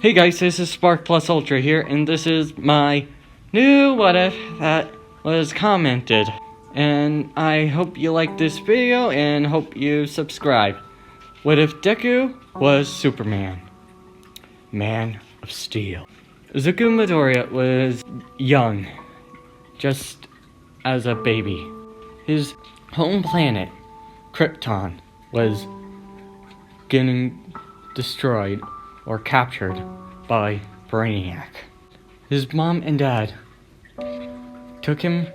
Hey guys, this is Spark Plus Ultra here, and this is my new what if that was commented. And I hope you like this video and hope you subscribe. What if Deku was Superman? Man of Steel. Zuko Midoriya was young, just as a baby. His home planet, Krypton, was getting destroyed or captured by Brainiac. His mom and dad took him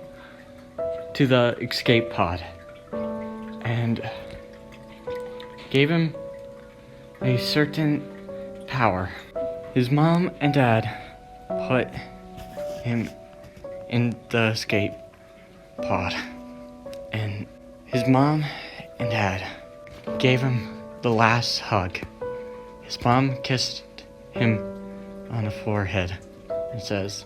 to the escape pod and gave him a certain power. His mom and dad put him in the escape pod, and his mom and dad gave him the last hug. His mom kissed him on the forehead and says,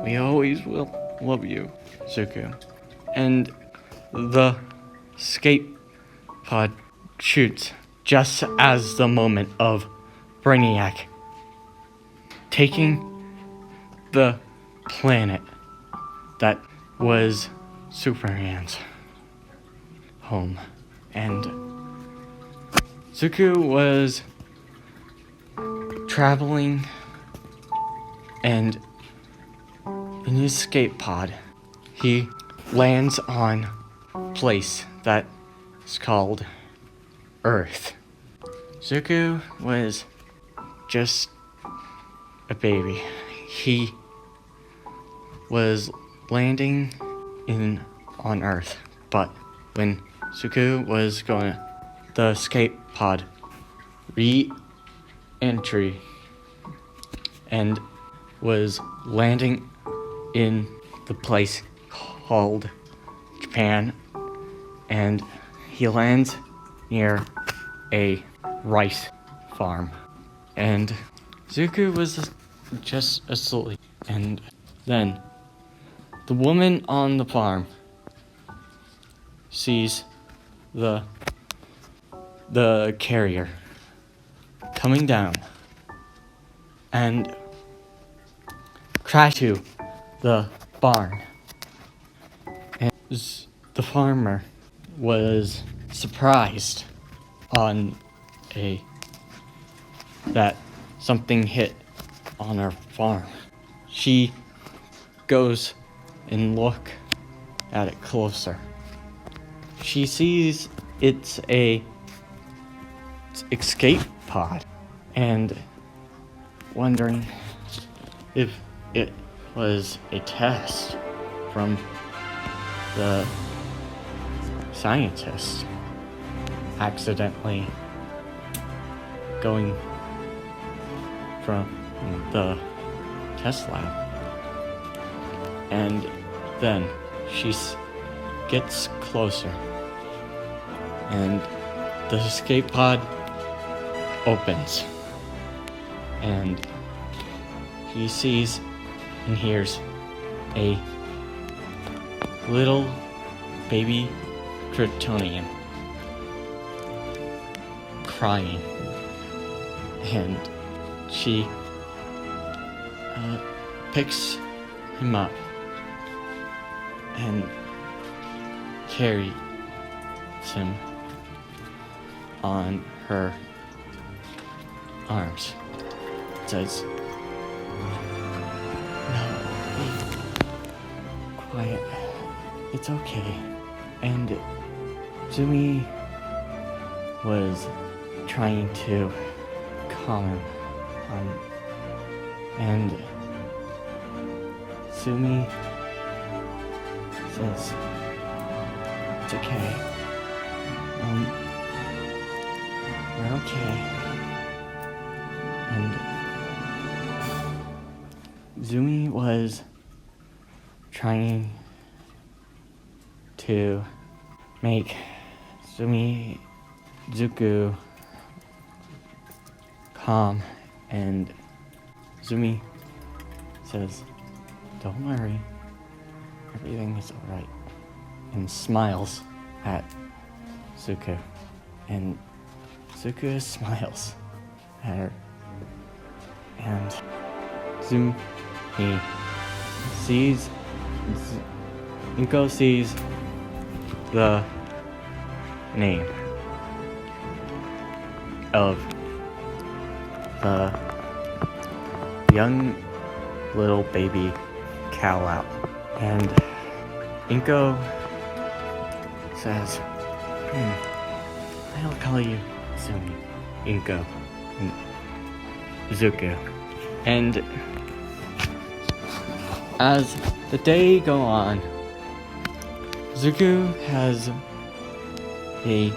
"We always will love you, Zuko." And the escape pod shoots just as the moment of Brainiac taking the planet that was Superman's home. And Zuko was traveling, and in his escape pod, he lands on a place that is called Earth. Zuko was just a baby. He was landing on Earth, but when Zuko was going, the escape pod re-entry and was landing in the place called Japan, and he lands near a rice farm, and Zuko was just asleep. And then the woman on the farm sees the carrier coming down and crash to the barn. And the farmer was surprised that something hit on her farm. She goes and look at it closer. She sees it's a escape pod, and wondering if it was a test from the scientist accidentally going from the test lab. And then she gets closer, and the escape pod opens, and he sees and hears a little baby Kryptonian crying, and she picks him up and carries him on her arms. Says, "No, be quiet. It's okay." And Zumi was trying to calm him, and Zumi says, "It's okay. We're okay." And Zumi was trying to make Zuko calm, and Zumi says, "Don't worry, everything is alright," and smiles at Zuko, and Zuko smiles at her And Zumi sees, Inko sees the name of the young little baby cow out. And Inko says, I'll call you Zumi, Inko, and Zuko. And as the day go on, Zuko has a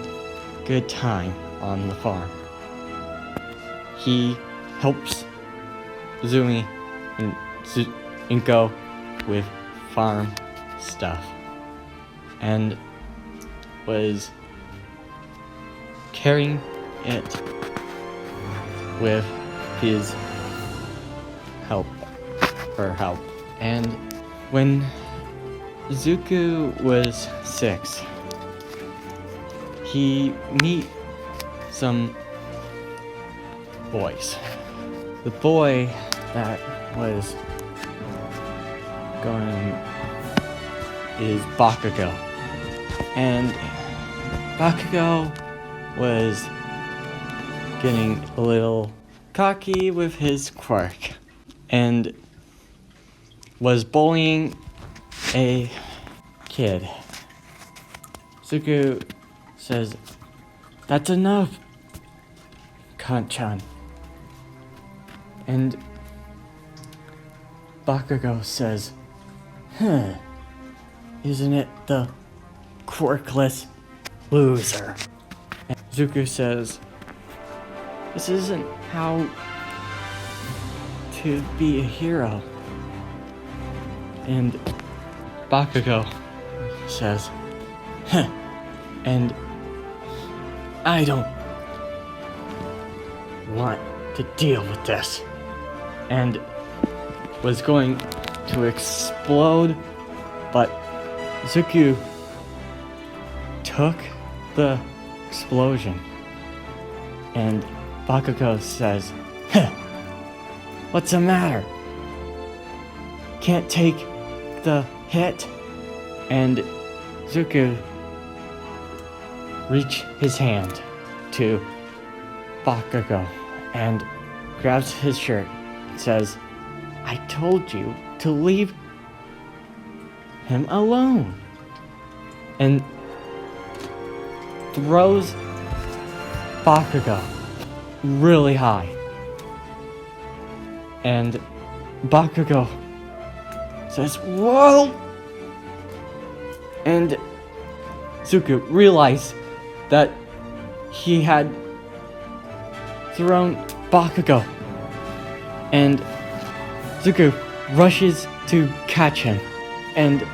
good time on the farm. He helps Zumi and Inko with farm stuff and was carrying it with his help. And when Zuko was 6, he meet some boys. The boy that was going is Bakugo. And Bakugo was getting a little cocky with his quirk and was bullying a kid. Zuko says, "That's enough, Kanchan." And Bakugo says, isn't it the quirkless loser? And Zuko says, this isn't how to be a hero. And Bakugo says, and I don't want to deal with this. And was going to explode, but Zuko took the explosion. And Bakugo says, what's the matter? Can't take the hit? And Zuko reached his hand to Bakugo and grabs his shirt and says, I told you to leave him alone. And throws Bakugo really high. And Bakugo says, whoa! And Zuko realized that he had thrown Bakugo. And Zuko rushes to catch him and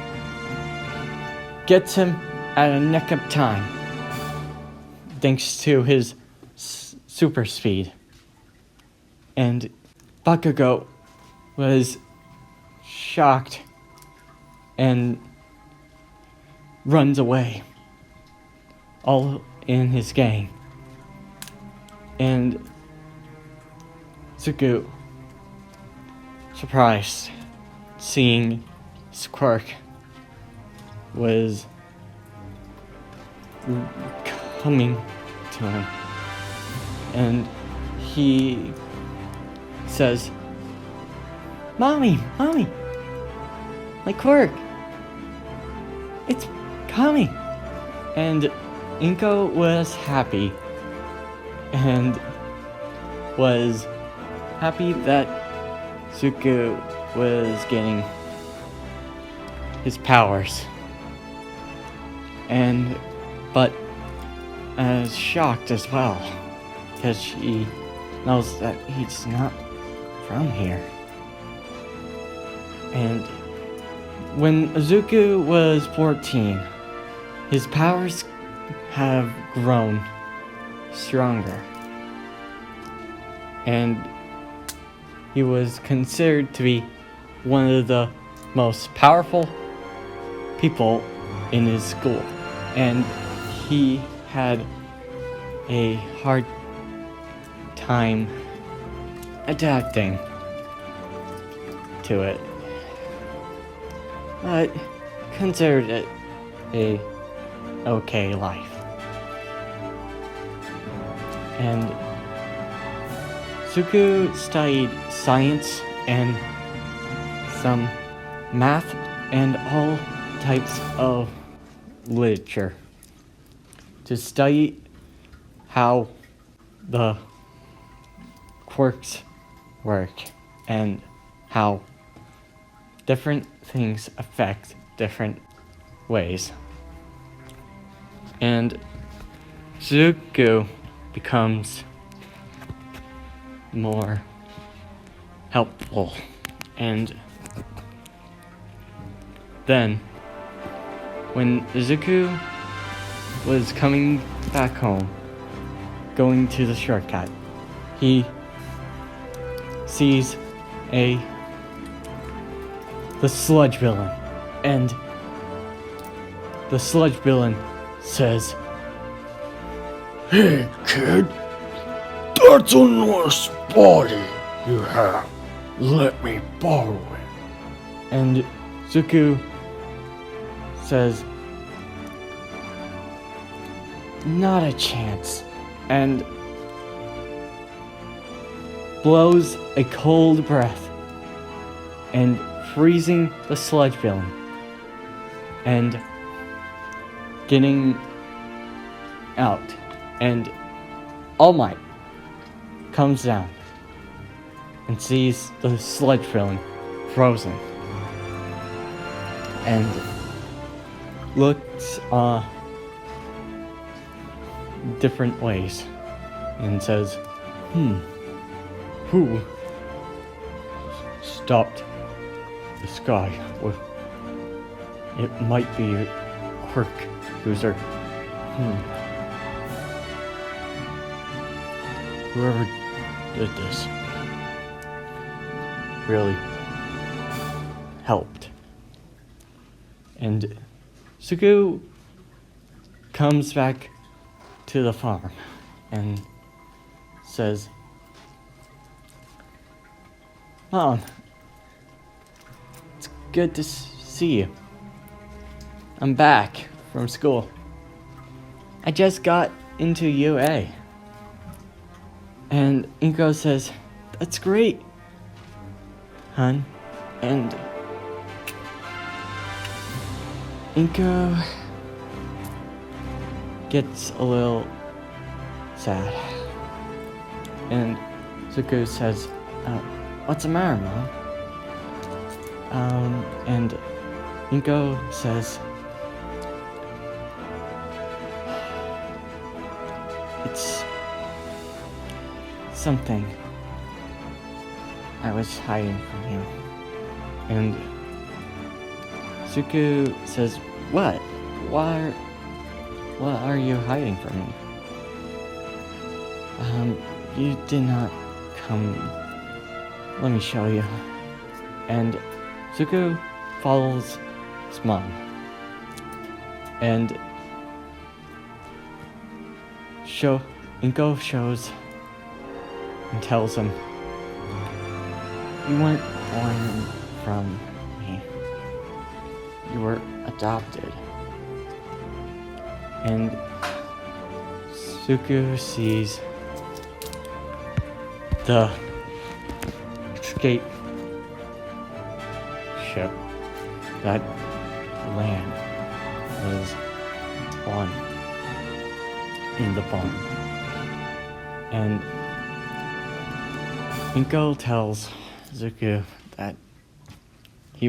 gets him at a nick of time thanks to his super speed. And Bakugo was shocked and runs away, all in his gang. And Zuko, surprised, seeing his quirk, was coming to him. And he says, Mommy, my quirk, it's coming. And Inko was happy, and was happy that Zuko was getting his powers. But as shocked as well, because she knows that he's not from here. And when Zuko was 14, his powers have grown stronger. And he was considered to be one of the most powerful people in his school. And he had a hard time adapting to it, but considered it a okay life. And Suku studied science and some math and all types of literature to study how the quirks work and how different things affect different ways. And Zuko becomes more helpful. And then, when Zuko was coming back home, going to the shortcut, he sees the sludge villain, and the sludge villain says, "Hey kid, that's a nice body you have. Let me borrow it." And Zuko says, "Not a chance," and blows a cold breath and freezing the sludge villain and getting out. And All Might comes down and sees the sludge villain frozen and looks different ways and says, who stopped the sky? Well, it might be a quirk user. Whoever did this really helped. And Suku comes back to the farm and says, "Mom, it's good to see you. I'm back from school. I just got into UA." And Inko says, "That's great, hun." And Inko gets a little sad. And Zuko says, "What's the matter, Mom?" And Inko says, "It's something I was hiding from you." And Zuko says, "What? What are you hiding from me?" You did not come. Let me show you." And Zuko follows his mom. And Inko shows and tells him, "You weren't born from me. You were adopted." And Suku sees the escape ship that land was on in the farm. And Inko tells Zuko that he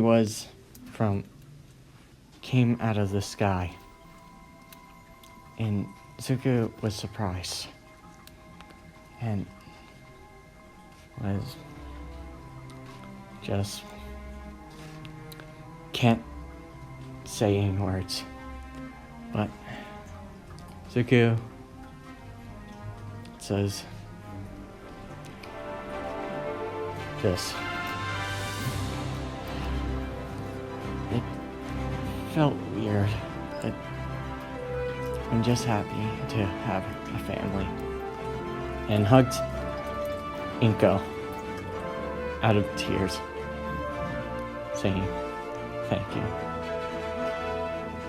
came out of the sky. And Zuko was surprised and was just can't say any words. But Zuko says this. It felt weird, but I'm just happy to have a family. And hugged Inko out of tears, saying thank you.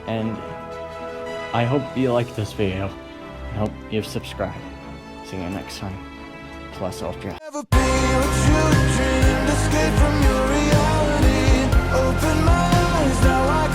And I hope you like this video. I hope you've subscribed. See you next time. Plus Ultra. Never be what you dreamed, escape from your reality. Open my eyes, now I